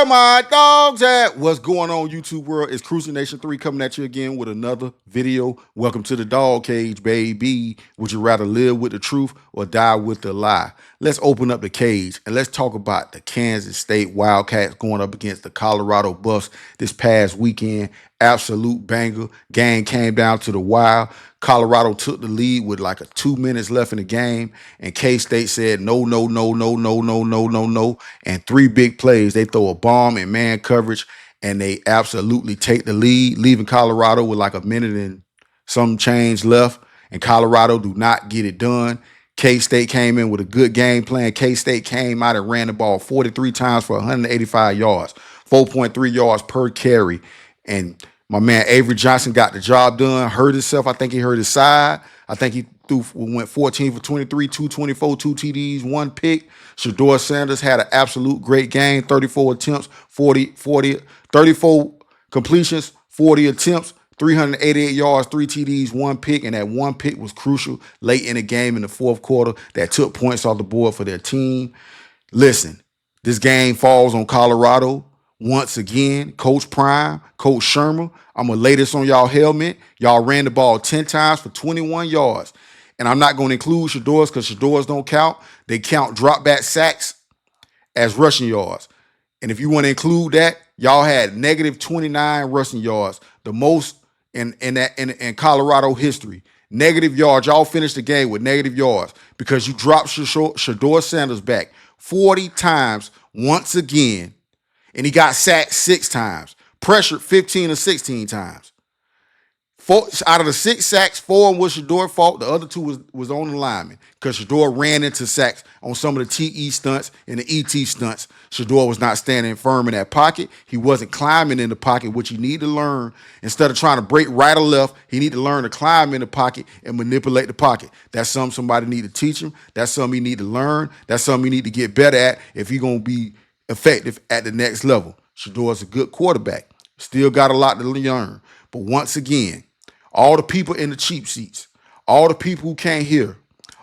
my dogs at? What's going on, YouTube world? It's Cruising Nation 3 coming at you again with another video. Welcome to the Dawg Cage, baby. Would you rather live with the truth or die with the lie? Let's open up the cage and let's talk about the Kansas State Wildcats going up against the Colorado Buffs this past weekend. Absolute banger. Game came down to the wire. Colorado took the lead with like 2 minutes left in the game, and K-State said no, no, no, no, no, no, no, no, no. And 3 big plays. They throw a bomb in man coverage, and they absolutely take the lead, leaving Colorado with like a minute and some change left, and Colorado do not get it done. K-State came in with a good game plan. K-State came out and ran the ball 43 times for 185 yards, 4.3 yards per carry. And my man Avery Johnson got the job done, hurt himself. I think he hurt his side. I think he went 14 for 23, 224, 2 TDs, 1 pick. Shedeur Sanders had an absolute great game, 34 attempts, 34 completions, 40 attempts, 388 yards, 3 TDs, 1 pick, and that 1 pick was crucial late in the game in the fourth quarter that took points off the board for their team. Listen, this game falls on Colorado. Once again, Coach Prime, Coach Shermer, I'm going to lay this on y'all helmet. Y'all ran the ball 10 times for 21 yards. And I'm not going to include Shedeur's because Shedeur's don't count. They count drop back sacks as rushing yards. And if you want to include that, y'all had negative 29 rushing yards, the most in Colorado history. Negative yards. Y'all finished the game with negative yards because you dropped Shedeur Sanders back 40 times once again. And he got sacked 6 times, pressured 15 or 16 times. 4 out of the 6 sacks, 4 was Shedeur's fault. The other 2 was on the lineman because Shedeur ran into sacks on some of the TE stunts and the ET stunts. Shedeur was not standing firm in that pocket. He wasn't climbing in the pocket, which he needed to learn. Instead of trying to break right or left, he needed to learn to climb in the pocket and manipulate the pocket. That's something somebody need to teach him. That's something he need to learn. That's something he need to get better at if he's going to be effective at the next level. Shedeur's a good quarterback. Still got a lot to learn. But once again, all the people in the cheap seats, all the people who can't hear,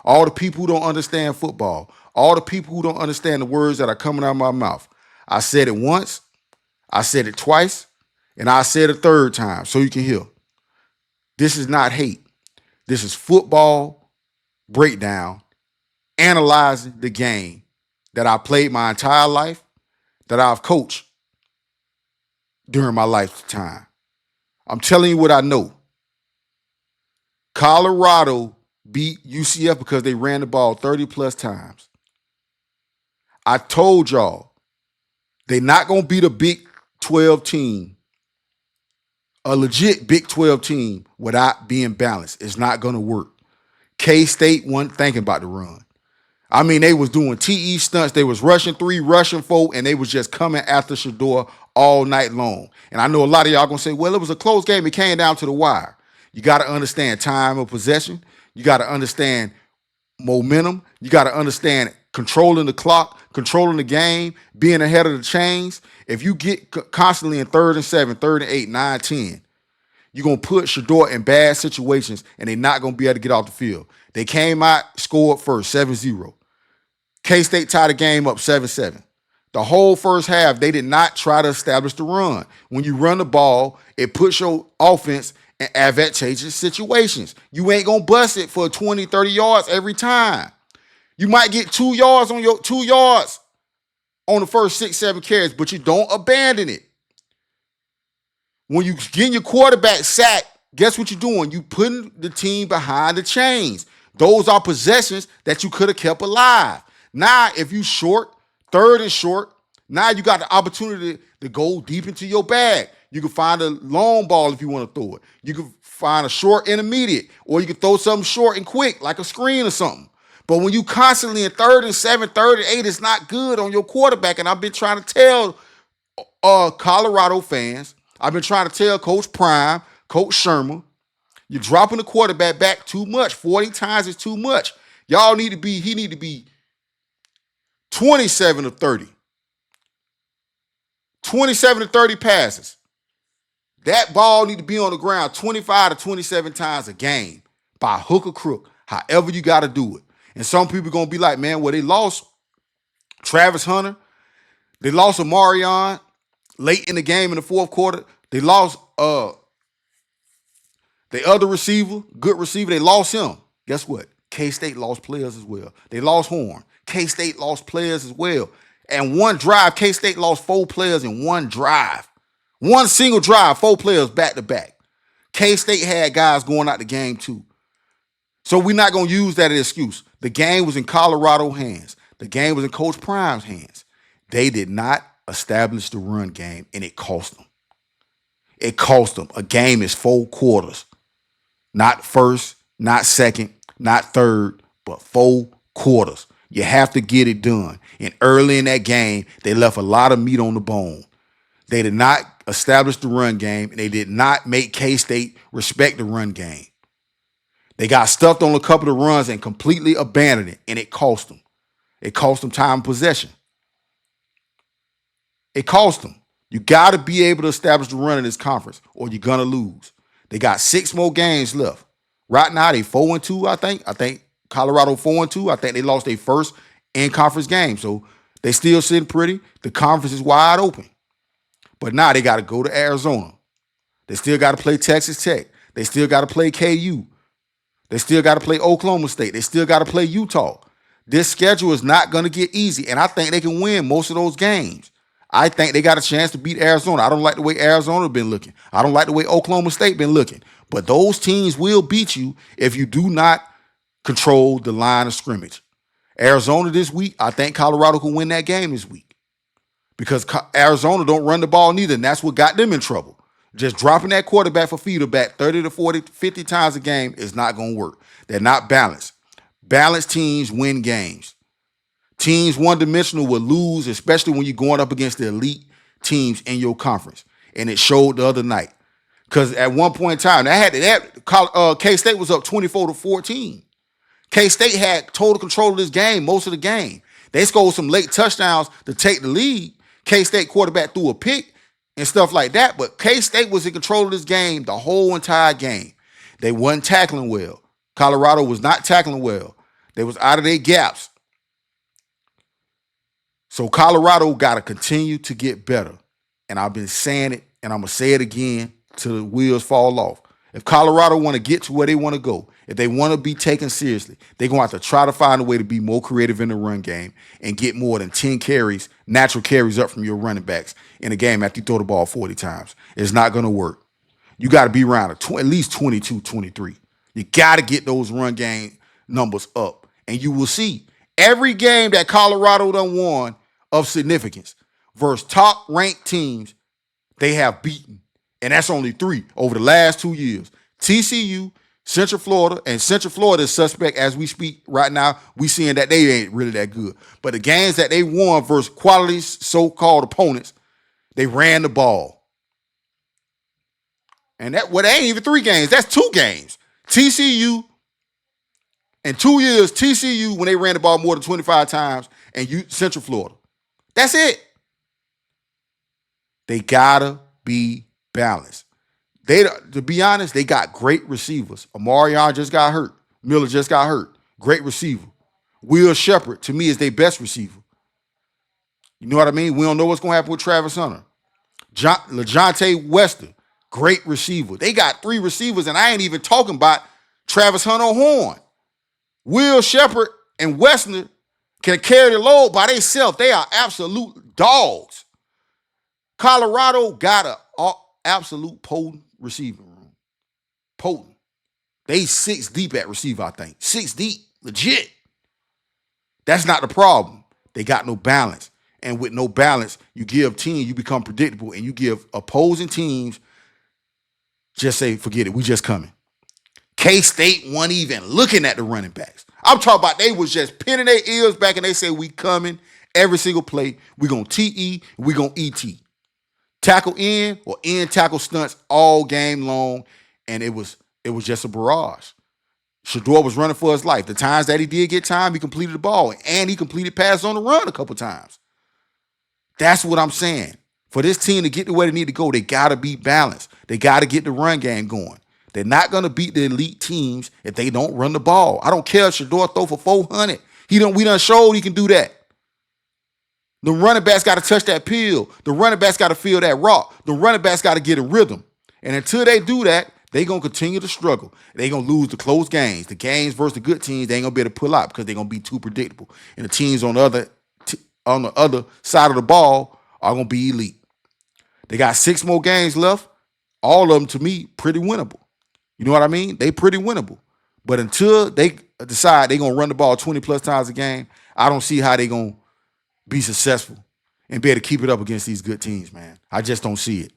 all the people who don't understand football, all the people who don't understand the words that are coming out of my mouth. I said it once, I said it twice, and I said it a third time so you can hear. This is not hate. This is football breakdown, analyzing the game that I played my entire life, that I've coached during my lifetime. I'm telling you what I know. Colorado beat UCF because they ran the ball 30 plus times. I told y'all they're not going to beat a Big 12 team, a legit Big 12 team, without being balanced. It's not going to work. K-State wasn't thinking about the run. I mean, they was doing TE stunts. They was rushing 3, rushing 4, and they was just coming after Shedeur all night long. And I know a lot of y'all going to say, well, it was a close game. It came down to the wire. You got to understand time of possession. You got to understand momentum. You got to understand controlling the clock, controlling the game, being ahead of the chains. If you get constantly in 3rd and 7, 3rd and 8, 9, 10, you're going to put Shedeur in bad situations, and they're not going to be able to get off the field. They came out, scored first, 7-0. K-State tied the game up 7-7. The whole first half, they did not try to establish the run. When you run the ball, it puts your offense in advantageous situations. You ain't going to bust it for 20, 30 yards every time. You might get 2 yards on your 2 yards on the first 6, 7 carries, but you don't abandon it. When you get your quarterback sacked, guess what you're doing? You putting the team behind the chains. Those are possessions that you could have kept alive. Now, if you short, 3rd and short, now you got the opportunity to go deep into your bag. You can find a long ball if you want to throw it. You can find a short intermediate, or you can throw something short and quick, like a screen or something. But when you constantly in 3rd and 7, 3rd and 8, it's not good on your quarterback. And I've been trying to tell Colorado fans, I've been trying to tell Coach Prime, Coach Shermer, you're dropping the quarterback back too much. 40 times is too much. He need to be 27 to 30. 27 to 30 passes. That ball need to be on the ground 25 to 27 times a game by hook or crook, however you got to do it. And some people going to be like, man, well, they lost Travis Hunter. They lost Amarion. Late in the game in the fourth quarter, they lost the other receiver, good receiver, they lost him. Guess what? K-State lost players as well. They lost Horn. K-State lost players as well. And one drive, K-State lost 4 players in one drive. One single drive, 4 players back to back. K-State had guys going out the game too. So we're not going to use that as an excuse. The game was in Colorado hands. The game was in Coach Prime's hands. They did not establish the run game, and it cost them. It cost them. A game is 4 quarters. Not first, not second, not third, but 4 quarters. You have to get it done. And early in that game, they left a lot of meat on the bone. They did not establish the run game, and they did not make K-State respect the run game. They got stuffed on a couple of runs and completely abandoned it, and it cost them. It cost them time and possession. It cost them. You got to be able to establish the run in this conference, or you're going to lose. They got 6 more games left. Right now, they 4-2, I think. I think Colorado 4-2. I think they lost their first in-conference game. So they still sitting pretty. The conference is wide open. But now they got to go to Arizona. They still got to play Texas Tech. They still got to play KU. They still got to play Oklahoma State. They still got to play Utah. This schedule is not going to get easy, and I think they can win most of those games. I think they got a chance to beat Arizona. I don't like the way Arizona been looking. I don't like the way Oklahoma State been looking. But those teams will beat you if you do not control the line of scrimmage. Arizona this week, I think Colorado can win that game this week because Arizona don't run the ball neither, and that's what got them in trouble. Just dropping that quarterback for feeder back 30 to 40, 50 times a game is not going to work. They're not balanced. Balanced teams win games. Teams one-dimensional will lose, especially when you're going up against the elite teams in your conference. And it showed the other night. Because at one point in time, K-State was up 24-14. K-State had total control of this game most of the game. They scored some late touchdowns to take the lead. K-State quarterback threw a pick and stuff like that, but K-State was in control of this game the whole entire game. They wasn't tackling well. Colorado was not tackling well. They was out of their gaps. So Colorado got to continue to get better. And I've been saying it, and I'm going to say it again till the wheels fall off. If Colorado want to get to where they want to go, if they want to be taken seriously, they're going to have to try to find a way to be more creative in the run game and get more than 10 carries, natural carries up from your running backs in a game after you throw the ball 40 times. It's not going to work. You got to be around at least 22, 23. You got to get those run game numbers up. And you will see every game that Colorado done won of significance versus top-ranked teams they have beaten. And that's only 3 over the last 2 years. TCU, Central Florida, and Central Florida is suspect as we speak right now. We seeing that they ain't really that good. But the games that they won versus quality so-called opponents, they ran the ball. And that ain't even 3 games. That's 2 games. TCU, in 2 years, TCU, when they ran the ball more than 25 times, and Central Florida. That's it. They gotta be balanced. To be honest, they got great receivers. Amarion just got hurt. Miller just got hurt. Great receiver. Will Shepard, to me, is their best receiver. You know what I mean? We don't know what's going to happen with Travis Hunter. LaJohntay Wester, great receiver. They got 3 receivers, and I ain't even talking about Travis Hunter or Horn. Will Shepard and Westner can carry the load by themselves. They are absolute dogs. Colorado got an absolute potent receiving room. Potent. They 6 deep at receiver, I think. 6 deep. Legit. That's not the problem. They got no balance. And with no balance, you give teams, you become predictable, and you give opposing teams, just say, forget it, we just coming. K-State wasn't even looking at the running backs. I'm talking about they was just pinning their ears back and they say, we coming every single play. We going to TE, we going to ET. Tackle in or in tackle stunts all game long, and it was just a barrage. Shedeur was running for his life. The times that he did get time, he completed the ball, and he completed passes on the run a couple times. That's what I'm saying. For this team to get to where they need to go, they got to be balanced. They got to get the run game going. They're not going to beat the elite teams if they don't run the ball. I don't care if Shedeur throw for 400. We done showed he can do that. The running backs got to touch that peel. The running backs got to feel that rock. The running backs got to get in rhythm. And until they do that, they going to continue to struggle. They going to lose the close games. The games versus the good teams, they ain't going to be able to pull out because they're going to be too predictable. And the teams on the other side of the ball are going to be elite. They got 6 more games left. All of them, to me, pretty winnable. You know what I mean? They pretty winnable. But until they decide they're going to run the ball 20-plus times a game, I don't see how they're going to be successful and be able to keep it up against these good teams, man. I just don't see it.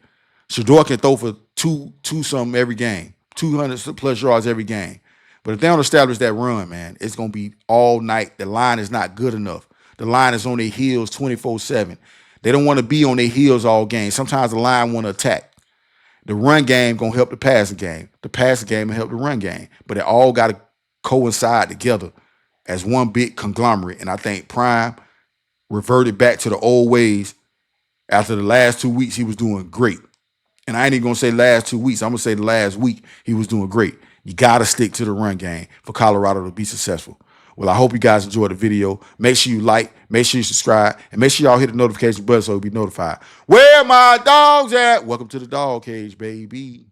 Shador can throw for two something every game, 200-plus yards every game. But if they don't establish that run, man, it's going to be all night. The line is not good enough. The line is on their heels 24/7. They don't want to be on their heels all game. Sometimes the line want to attack. The run game going to help the passing game. The passing game will help the run game. But it all got to coincide together as one big conglomerate. And I think Prime reverted back to the old ways. After the last 2 weeks, he was doing great. And I ain't even going to say last 2 weeks. I'm going to say the last week, he was doing great. You got to stick to the run game for Colorado to be successful. Well, I hope you guys enjoyed the video. Make sure you like, make sure you subscribe, and make sure y'all hit the notification button so you'll be notified. Where my dogs at? Welcome to the Dawg Cage, baby.